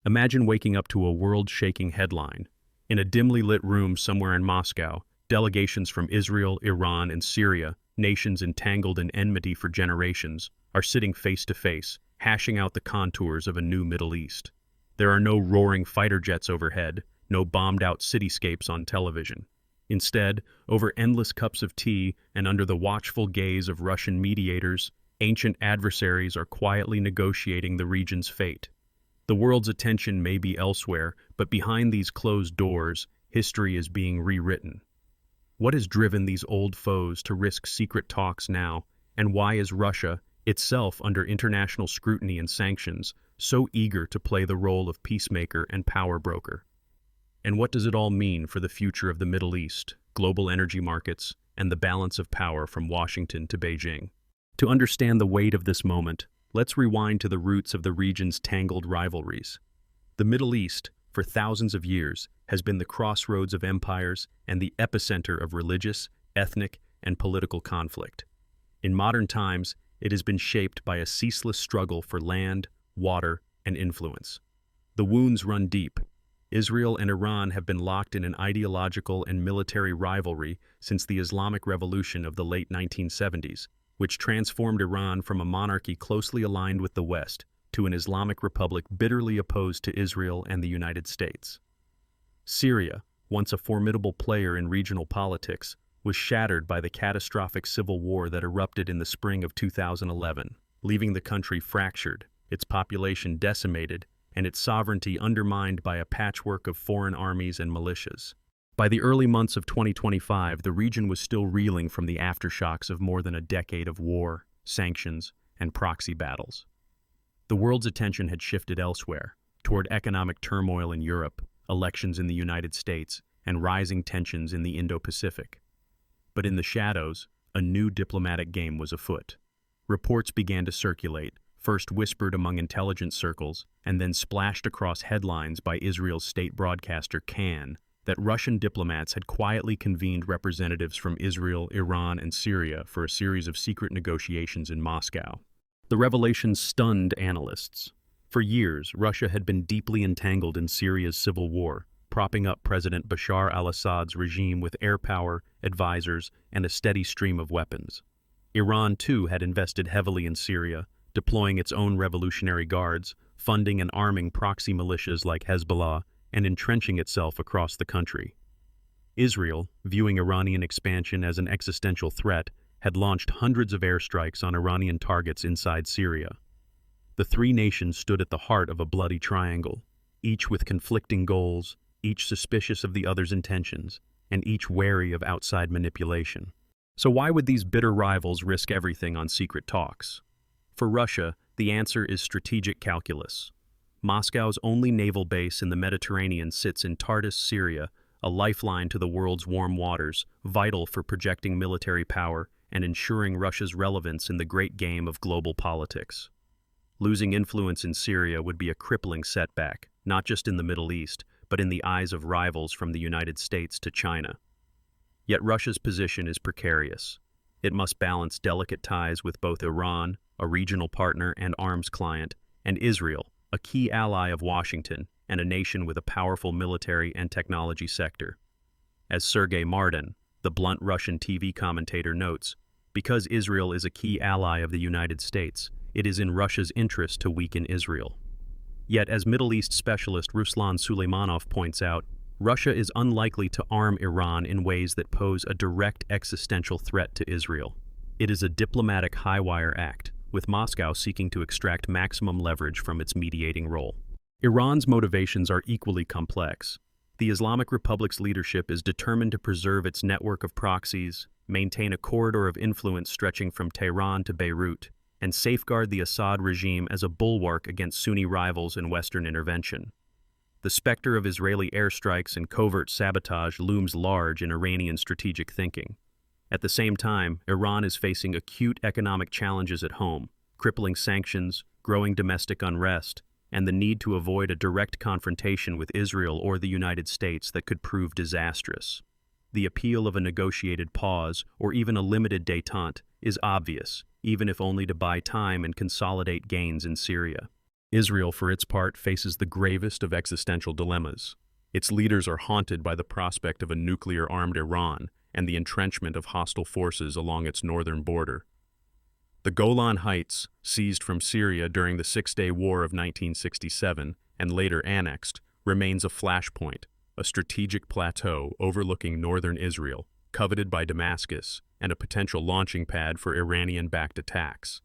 Imagine waking up to a world-shaking headline. In a dimly lit room somewhere in Moscow, delegations from Israel, Iran, and Syria, nations entangled in enmity for generations, are sitting face to face, hashing out the contours of a new Middle East. There are no roaring fighter jets overhead, no bombed-out cityscapes on television. Instead, over endless cups of tea and under the watchful gaze of Russian mediators, ancient adversaries are quietly negotiating the region's fate. The world's attention may be elsewhere, but behind these closed doors, history is being rewritten. What has driven these old foes to risk secret talks now, and why is Russia, itself under international scrutiny and sanctions, so eager to play the role of peacemaker and power broker? And what does it all mean for the future of the Middle East, global energy markets, and the balance of power from Washington to Beijing? To understand the weight of this moment, let's rewind to the roots of the region's tangled rivalries. The Middle East, for thousands of years, has been the crossroads of empires and the epicenter of religious, ethnic, and political conflict. In modern times, it has been shaped by a ceaseless struggle for land, water, and influence. The wounds run deep. Israel and Iran have been locked in an ideological and military rivalry since the Islamic Revolution of the late 1970s, which transformed Iran from a monarchy closely aligned with the West to an Islamic republic bitterly opposed to Israel and the United States. Syria, once a formidable player in regional politics, was shattered by the catastrophic civil war that erupted in the spring of 2011, leaving the country fractured, its population decimated, and its sovereignty undermined by a patchwork of foreign armies and militias. By the early months of 2025, the region was still reeling from the aftershocks of more than a decade of war, sanctions, and proxy battles. The world's attention had shifted elsewhere, toward economic turmoil in Europe, elections in the United States, and rising tensions in the Indo-Pacific. But in the shadows, a new diplomatic game was afoot. Reports began to circulate, first whispered among intelligence circles, and then splashed across headlines by Israel's state broadcaster Kan, that Russian diplomats had quietly convened representatives from Israel, Iran, and Syria for a series of secret negotiations in Moscow. The revelation stunned analysts. For years, Russia had been deeply entangled in Syria's civil war, propping up President Bashar al-Assad's regime with air power, advisors, and a steady stream of weapons. Iran, too, had invested heavily in Syria, deploying its own revolutionary guards, funding and arming proxy militias like Hezbollah, and entrenching itself across the country. Israel, viewing Iranian expansion as an existential threat, had launched hundreds of airstrikes on Iranian targets inside Syria. The three nations stood at the heart of a bloody triangle, each with conflicting goals, each suspicious of the other's intentions, and each wary of outside manipulation. So why would these bitter rivals risk everything on secret talks? For Russia, the answer is strategic calculus. Moscow's only naval base in the Mediterranean sits in Tartus, Syria, a lifeline to the world's warm waters, vital for projecting military power and ensuring Russia's relevance in the great game of global politics. Losing influence in Syria would be a crippling setback, not just in the Middle East, but in the eyes of rivals from the United States to China. Yet Russia's position is precarious. It must balance delicate ties with both Iran, a regional partner and arms client, and Israel, a key ally of Washington and a nation with a powerful military and technology sector. As Sergei Martin, the blunt Russian TV commentator, notes, because Israel is a key ally of the United States, it is in Russia's interest to weaken Israel. Yet, as Middle East specialist Ruslan Suleymanov points out, Russia is unlikely to arm Iran in ways that pose a direct existential threat to Israel. It is a diplomatic high-wire act, with Moscow seeking to extract maximum leverage from its mediating role. Iran's motivations are equally complex. The Islamic Republic's leadership is determined to preserve its network of proxies, maintain a corridor of influence stretching from Tehran to Beirut, and safeguard the Assad regime as a bulwark against Sunni rivals and Western intervention. The specter of Israeli airstrikes and covert sabotage looms large in Iranian strategic thinking. At the same time, Iran is facing acute economic challenges at home, crippling sanctions, growing domestic unrest, and the need to avoid a direct confrontation with Israel or the United States that could prove disastrous. The appeal of a negotiated pause, or even a limited détente, is obvious, even if only to buy time and consolidate gains in Syria. Israel, for its part, faces the gravest of existential dilemmas. Its leaders are haunted by the prospect of a nuclear-armed Iran and the entrenchment of hostile forces along its northern border. The Golan Heights, seized from Syria during the Six-Day War of 1967 and later annexed, remains a flashpoint, a strategic plateau overlooking northern Israel, coveted by Damascus, and a potential launching pad for Iranian-backed attacks.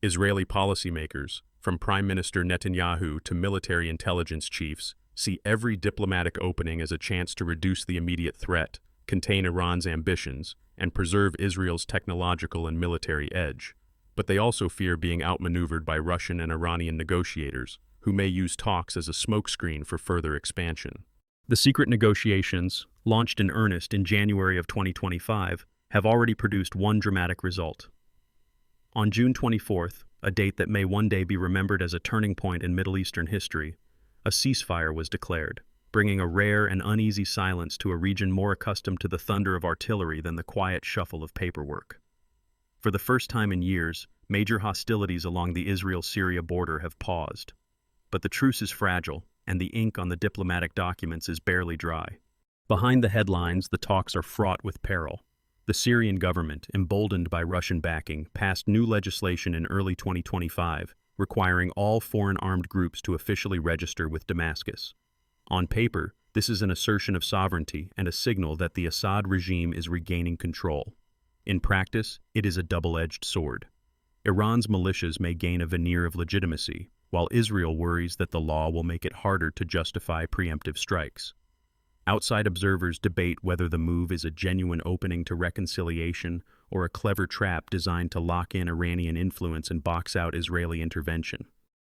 Israeli policymakers, from Prime Minister Netanyahu to military intelligence chiefs, see every diplomatic opening as a chance to reduce the immediate threat, contain Iran's ambitions, and preserve Israel's technological and military edge. But they also fear being outmaneuvered by Russian and Iranian negotiators, who may use talks as a smokescreen for further expansion. The secret negotiations, launched in earnest in January of 2025, have already produced one dramatic result. On June 24th, a date that may one day be remembered as a turning point in Middle Eastern history, a ceasefire was declared, bringing a rare and uneasy silence to a region more accustomed to the thunder of artillery than the quiet shuffle of paperwork. For the first time in years, major hostilities along the Israel-Syria border have paused. But the truce is fragile, and the ink on the diplomatic documents is barely dry. Behind the headlines, the talks are fraught with peril. The Syrian government, emboldened by Russian backing, passed new legislation in early 2025, requiring all foreign armed groups to officially register with Damascus. On paper, this is an assertion of sovereignty and a signal that the Assad regime is regaining control. In practice, it is a double-edged sword. Iran's militias may gain a veneer of legitimacy, while Israel worries that the law will make it harder to justify preemptive strikes. Outside observers debate whether the move is a genuine opening to reconciliation or a clever trap designed to lock in Iranian influence and box out Israeli intervention.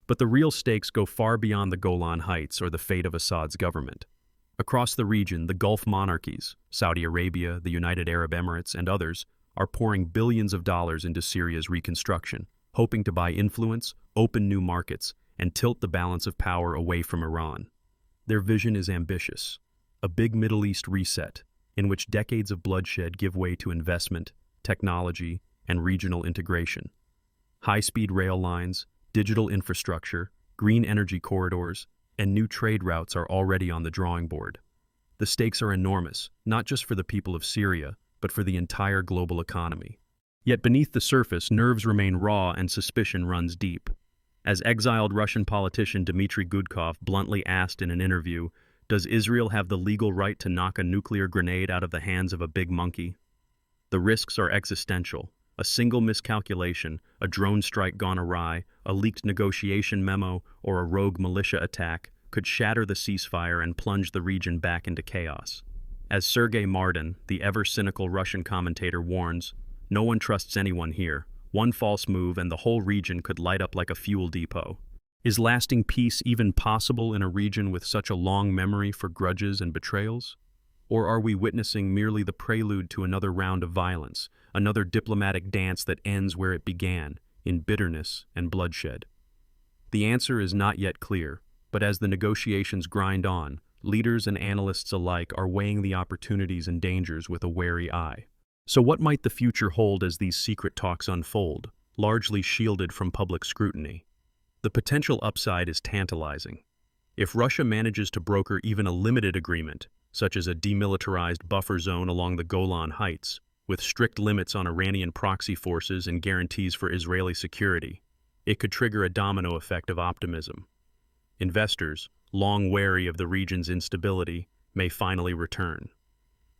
But the real stakes go far beyond the Golan Heights or the fate of Assad's government. Across the region, the Gulf monarchies, Saudi Arabia, the United Arab Emirates, and others, are pouring billions of dollars into Syria's reconstruction, hoping to buy influence, open new markets, and tilt the balance of power away from Iran. Their vision is ambitious. A big Middle East reset, in which decades of bloodshed give way to investment, technology, and regional integration. High-speed rail lines, digital infrastructure, green energy corridors, and new trade routes are already on the drawing board. The stakes are enormous, not just for the people of Syria, but for the entire global economy. Yet beneath the surface, nerves remain raw and suspicion runs deep. As exiled Russian politician Dmitry Gudkov bluntly asked in an interview, "Does Israel have the legal right to knock a nuclear grenade out of the hands of a big monkey?" The risks are existential. A single miscalculation, a drone strike gone awry, a leaked negotiation memo, or a rogue militia attack could shatter the ceasefire and plunge the region back into chaos. As Sergei Mardin, the ever-cynical Russian commentator, warns, no one trusts anyone here. One false move and the whole region could light up like a fuel depot. Is lasting peace even possible in a region with such a long memory for grudges and betrayals? Or are we witnessing merely the prelude to another round of violence, another diplomatic dance that ends where it began, in bitterness and bloodshed? The answer is not yet clear, but as the negotiations grind on, leaders and analysts alike are weighing the opportunities and dangers with a wary eye. So what might the future hold as these secret talks unfold, largely shielded from public scrutiny? The potential upside is tantalizing. If Russia manages to broker even a limited agreement, such as a demilitarized buffer zone along the Golan Heights, with strict limits on Iranian proxy forces and guarantees for Israeli security, it could trigger a domino effect of optimism. Investors, long wary of the region's instability, may finally return.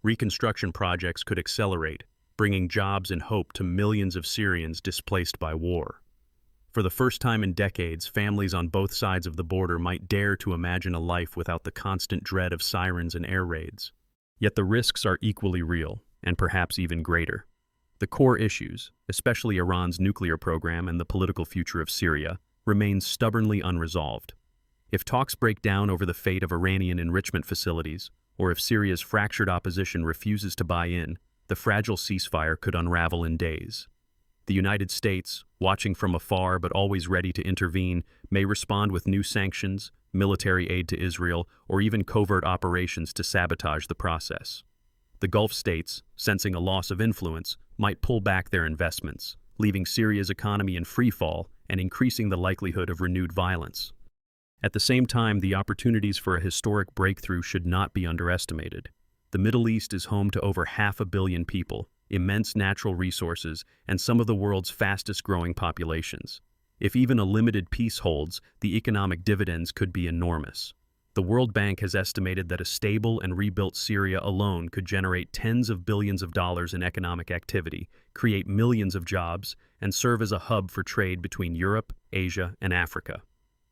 Reconstruction projects could accelerate, bringing jobs and hope to millions of Syrians displaced by war. For the first time in decades, families on both sides of the border might dare to imagine a life without the constant dread of sirens and air raids. Yet the risks are equally real, and perhaps even greater. The core issues, especially Iran's nuclear program and the political future of Syria, remain stubbornly unresolved. If talks break down over the fate of Iranian enrichment facilities, or if Syria's fractured opposition refuses to buy in, the fragile ceasefire could unravel in days. The United States, watching from afar but always ready to intervene, may respond with new sanctions, military aid to Israel, or even covert operations to sabotage the process. The Gulf states, sensing a loss of influence, might pull back their investments, leaving Syria's economy in freefall and increasing the likelihood of renewed violence. At the same time, the opportunities for a historic breakthrough should not be underestimated. The Middle East is home to over 500 million people, immense natural resources, and some of the world's fastest-growing populations. If even a limited peace holds, the economic dividends could be enormous. The World Bank has estimated that a stable and rebuilt Syria alone could generate tens of billions of dollars in economic activity, create millions of jobs, and serve as a hub for trade between Europe, Asia, and Africa.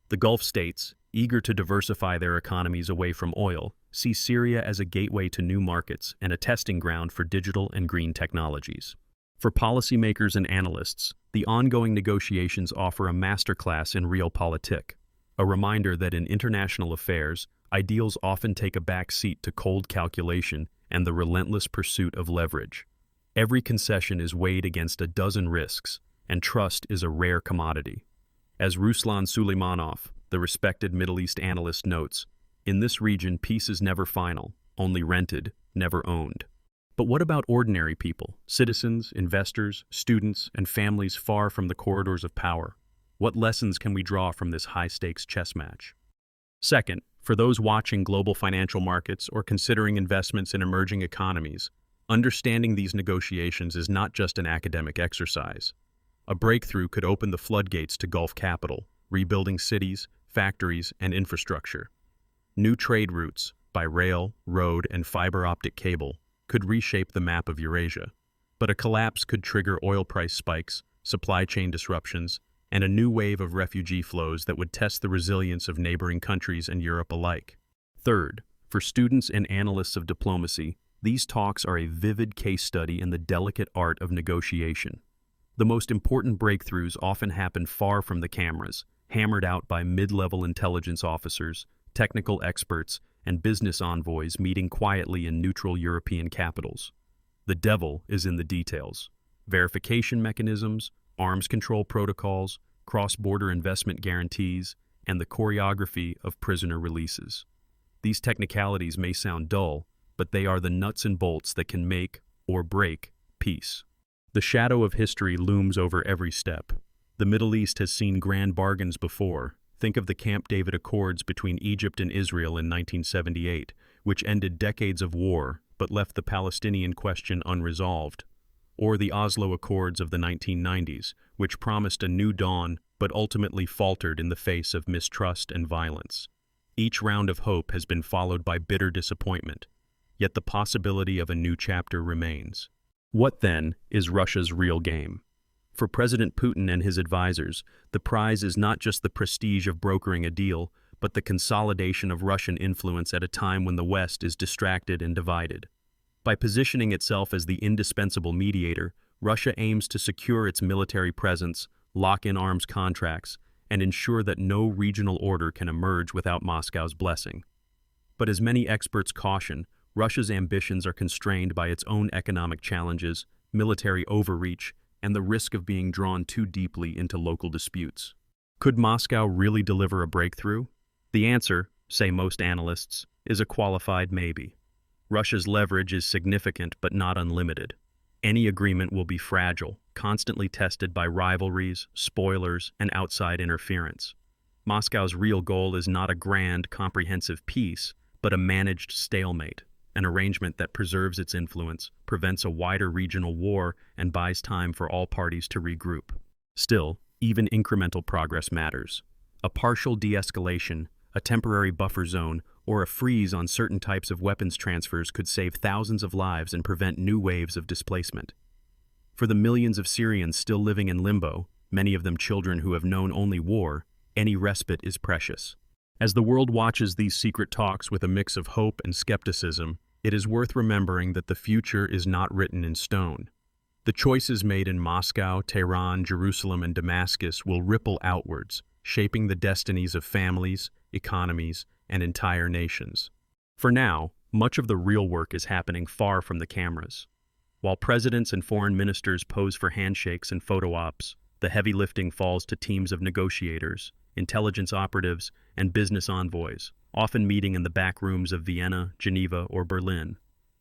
The Gulf states, eager to diversify their economies away from oil, see Syria as a gateway to new markets and a testing ground for digital and green technologies. For policymakers and analysts, the ongoing negotiations offer a masterclass in realpolitik, a reminder that in international affairs, ideals often take a back seat to cold calculation and the relentless pursuit of leverage. Every concession is weighed against a dozen risks, and trust is a rare commodity. As Ruslan Suleymanov, the respected Middle East analyst, notes, in this region, peace is never final, only rented, never owned. But what about ordinary people, citizens, investors, students, and families far from the corridors of power? What lessons can we draw from this high-stakes chess match? Second, for those watching global financial markets or considering investments in emerging economies, understanding these negotiations is not just an academic exercise. A breakthrough could open the floodgates to Gulf capital, rebuilding cities, factories, and infrastructure. New trade routes, by rail, road, and fiber optic cable, could reshape the map of Eurasia. But a collapse could trigger oil price spikes, supply chain disruptions, and a new wave of refugee flows that would test the resilience of neighboring countries and Europe alike. Third, for students and analysts of diplomacy, these talks are a vivid case study in the delicate art of negotiation. The most important breakthroughs often happen far from the cameras, hammered out by mid-level intelligence officers, technical experts, and business envoys meeting quietly in neutral European capitals. The devil is in the details. Verification mechanisms, arms control protocols, cross-border investment guarantees, and the choreography of prisoner releases. These technicalities may sound dull, but they are the nuts and bolts that can make or break peace. The shadow of history looms over every step. The Middle East has seen grand bargains before. Think of the Camp David Accords between Egypt and Israel in 1978, which ended decades of war but left the Palestinian question unresolved. Or the Oslo Accords of the 1990s, which promised a new dawn but ultimately faltered in the face of mistrust and violence. Each round of hope has been followed by bitter disappointment, yet the possibility of a new chapter remains. What, then, is Russia's real game? For President Putin and his advisors, the prize is not just the prestige of brokering a deal, but the consolidation of Russian influence at a time when the West is distracted and divided. By positioning itself as the indispensable mediator, Russia aims to secure its military presence, lock in arms contracts, and ensure that no regional order can emerge without Moscow's blessing. But as many experts caution, Russia's ambitions are constrained by its own economic challenges, military overreach, and the risk of being drawn too deeply into local disputes. Could Moscow really deliver a breakthrough? The answer, say most analysts, is a qualified maybe. Russia's leverage is significant but not unlimited. Any agreement will be fragile, constantly tested by rivalries, spoilers, and outside interference. Moscow's real goal is not a grand, comprehensive peace, but a managed stalemate, an arrangement that preserves its influence, prevents a wider regional war, and buys time for all parties to regroup. Still, even incremental progress matters. A partial de-escalation, a temporary buffer zone, or a freeze on certain types of weapons transfers could save thousands of lives and prevent new waves of displacement. For the millions of Syrians still living in limbo, many of them children who have known only war, any respite is precious. As the world watches these secret talks with a mix of hope and skepticism, it is worth remembering that the future is not written in stone. The choices made in Moscow, Tehran, Jerusalem, and Damascus will ripple outwards, shaping the destinies of families, economies, and entire nations. For now, much of the real work is happening far from the cameras. While presidents and foreign ministers pose for handshakes and photo ops, the heavy lifting falls to teams of negotiators, intelligence operatives, and business envoys, often meeting in the back rooms of Vienna, Geneva, or Berlin.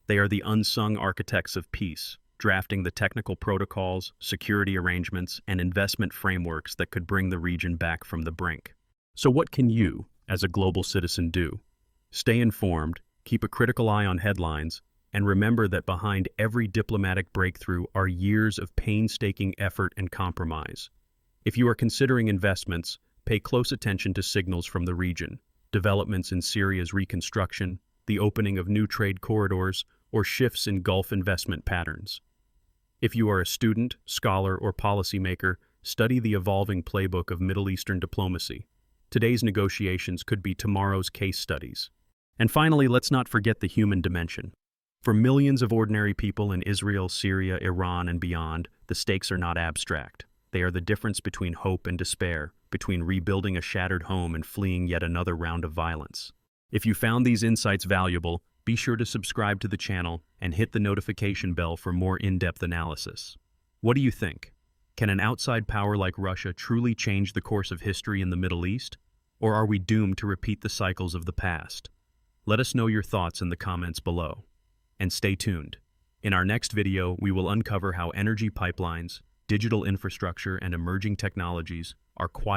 They are the unsung architects of peace, drafting the technical protocols, security arrangements, and investment frameworks that could bring the region back from the brink. So what can you, as a global citizen, do? Stay informed, keep a critical eye on headlines, and remember that behind every diplomatic breakthrough are years of painstaking effort and compromise. If you are considering investments, pay close attention to signals from the region, developments in Syria's reconstruction, the opening of new trade corridors, or shifts in Gulf investment patterns. If you are a student, scholar, or policymaker, study the evolving playbook of Middle Eastern diplomacy. Today's negotiations could be tomorrow's case studies. And finally, let's not forget the human dimension. For millions of ordinary people in Israel, Syria, Iran, and beyond, the stakes are not abstract. They are the difference between hope and despair, between rebuilding a shattered home and fleeing yet another round of violence. If you found these insights valuable, be sure to subscribe to the channel and hit the notification bell for more in-depth analysis. What do you think? Can an outside power like Russia truly change the course of history in the Middle East? Or are we doomed to repeat the cycles of the past? Let us know your thoughts in the comments below. And stay tuned. In our next video, we will uncover how energy pipelines, digital infrastructure, and emerging technologies are quietly